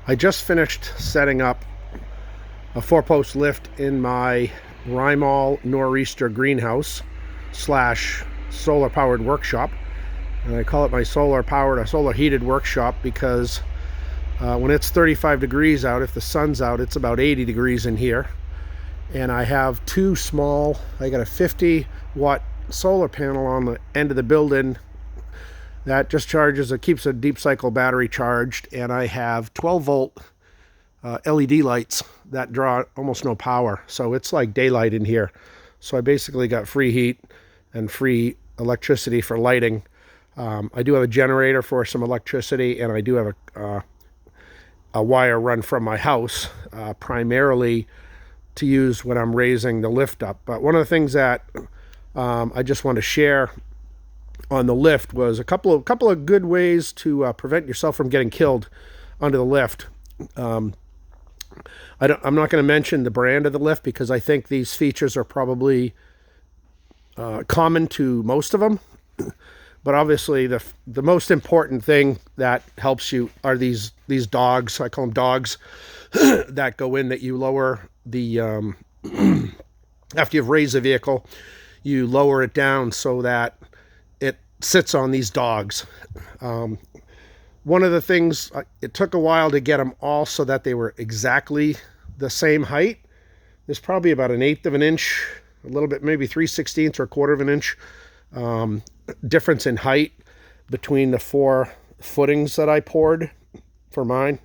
I just finished setting up a 4-post lift in my Rymall Nor'easter greenhouse slash solar powered workshop. And I call it my solar heated workshop because when it's 35 degrees out, if the sun's out, it's about 80 degrees in here. And I have I got a 50-watt solar panel on the end of the building that just keeps a deep cycle battery charged, and I have 12-volt LED lights that draw almost no power, so it's like daylight in here. So I basically got free heat and free electricity for lighting. I do have a generator for some electricity, and I do have a wire run from my house, primarily to use when I'm raising the lift up. But one of the things that I just want to share on the lift was a couple of good ways to prevent yourself from getting killed under the lift. I'm not going to mention the brand of the lift because I think these features are probably common to most of them. But obviously, the most important thing that helps you are these dogs. I call them dogs that go in, that you lower the after you've raised the vehicle, you lower it down so that it sits on these dogs. One of the things, it took a while to get them all so that they were exactly the same height. There's probably about 1/8 of an inch, a little bit, maybe 3/16 or 1/4 of an inch difference in height between the 4 footings that I poured for mine.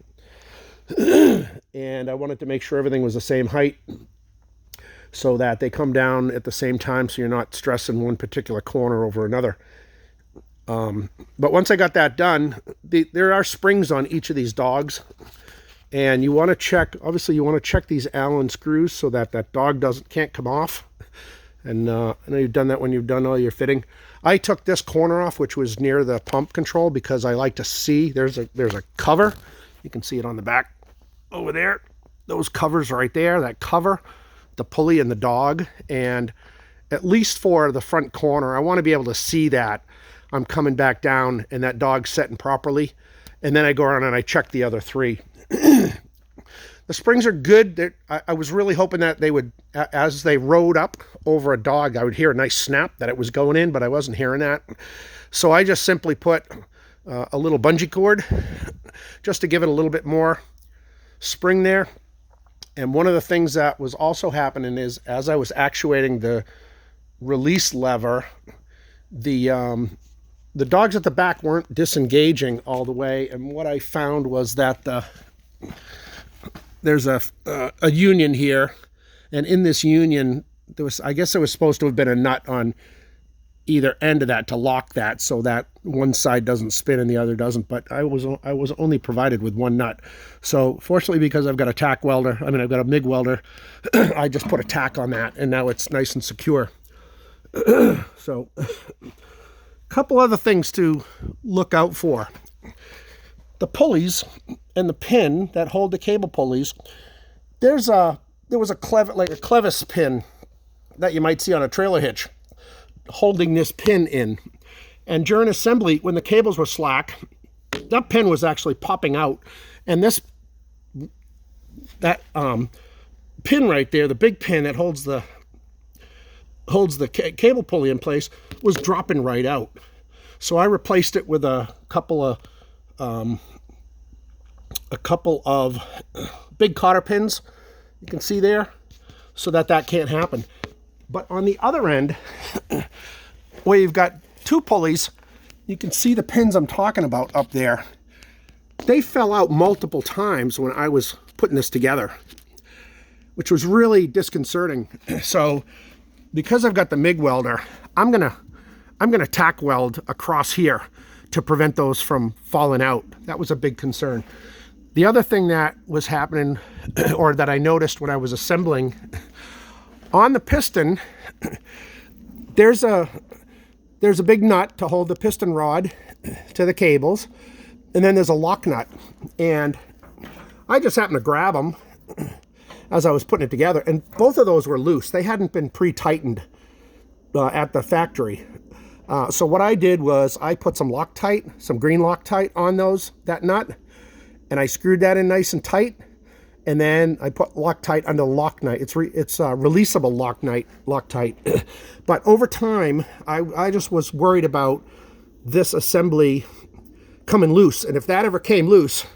And I wanted to make sure everything was the same height so that they come down at the same time, so you're not stressing one particular corner over another. But once I got that done, there are springs on each of these dogs, and you want to check, obviously you want to check these Allen screws so that dog can't come off. And I know you've done that when you've done all your fitting. I took this corner off, which was near the pump control, because I like to see, there's a cover. You can see it on the back over there. Those covers right there, that cover the pulley and the dog. And at least for the front corner, I want to be able to see that I'm coming back down and that dog's setting properly. And then I go around and I check the other 3. The springs are good. I was really hoping that they would, as they rode up over a dog, I would hear a nice snap that it was going in, but I wasn't hearing that. So I just simply put a little bungee cord just to give it a little bit more spring there. And one of the things that was also happening is, as I was actuating the release lever, the dogs at the back weren't disengaging all the way. And what I found was that there's a union here, and in this union I guess there was supposed to have been a nut on either end of that to lock that so that one side doesn't spin and the other doesn't, but I was only provided with one nut. So fortunately, because I've got I've got a MIG welder, I just put a tack on that, and now it's nice and secure. So a couple other things to look out for. The pulleys and the pin that hold the cable pulleys, there was a clevis pin that you might see on a trailer hitch holding this pin in. And during assembly, when the cables were slack, that pin was actually popping out, and that pin right there, the big pin that holds the cable pulley in place, was dropping right out. So I replaced it with a couple of big cotter pins, you can see there, so that can't happen. But on the other end, where you've got 2 pulleys, you can see the pins I'm talking about up there. They fell out multiple times when I was putting this together, which was really disconcerting. So because I've got the MIG welder, I'm gonna tack weld across here to prevent those from falling out. That was a big concern. The other thing that was happening, or that I noticed when I was assembling, on the piston, there's a big nut to hold the piston rod to the cables, and then there's a lock nut. And I just happened to grab them as I was putting it together, and both of those were loose. They hadn't been pre-tightened at the factory. So what I did was I put some Loctite, some green Loctite on that nut, and I screwed that in nice and tight. And then I put Loctite under Loctite. It's releasable Loctite. But over time, I just was worried about this assembly coming loose. And if that ever came loose,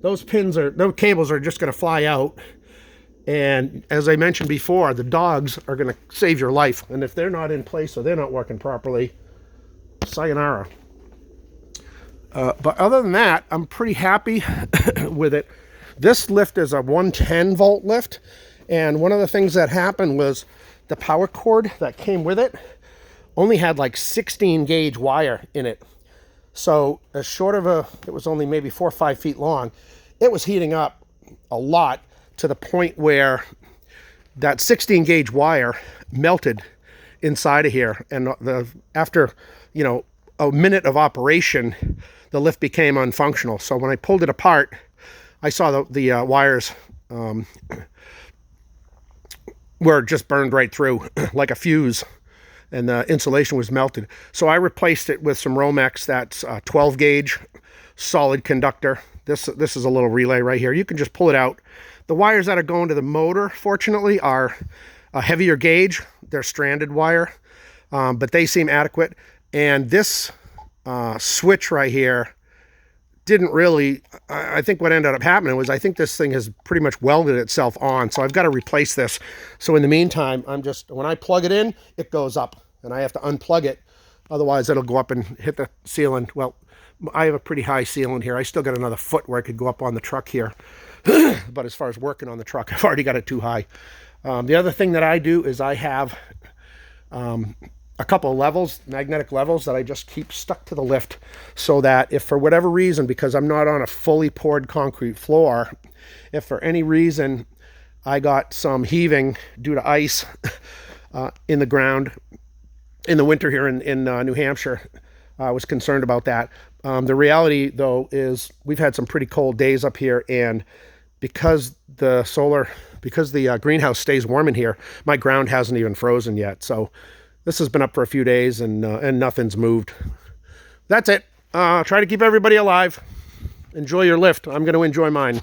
those cables are just going to fly out. And as I mentioned before, the dogs are going to save your life. And if they're not in place or they're not working properly, sayonara. But other than that, I'm pretty happy with it. This lift is a 110 volt lift, and one of the things that happened was the power cord that came with it only had like 16 gauge wire in it. So as short of it was only maybe 4 or 5 feet long. It was heating up a lot to the point where that 16 gauge wire melted inside of here. And after, a minute of operation, the lift became unfunctional. So when I pulled it apart, I saw the wires were just burned right through like a fuse, and the insulation was melted. So I replaced it with some Romex. That's 12 gauge solid conductor. This is a little relay right here. You can just pull it out. The wires that are going to the motor, fortunately, are a heavier gauge. They're stranded wire, but they seem adequate. And this switch right here didn't really, I think what ended up happening was I think this thing has pretty much welded itself on. So I've got to replace this. So in the meantime, when I plug it in, it goes up and I have to unplug it. Otherwise it'll go up and hit the ceiling. Well, I have a pretty high ceiling here. I still got another foot where I could go up on the truck here. But as far as working on the truck, I've already got it too high. The other thing that I do is I have a couple of levels, magnetic levels, that I just keep stuck to the lift, so that if for whatever reason, because I'm not on a fully poured concrete floor, if for any reason I got some heaving due to ice in the ground in the winter here in New Hampshire, I was concerned about that. The reality, though, is we've had some pretty cold days up here, and because the greenhouse stays warm in here, my ground hasn't even frozen yet. So this has been up for a few days, and nothing's moved. That's it. Try to keep everybody alive. Enjoy your lift. I'm going to enjoy mine.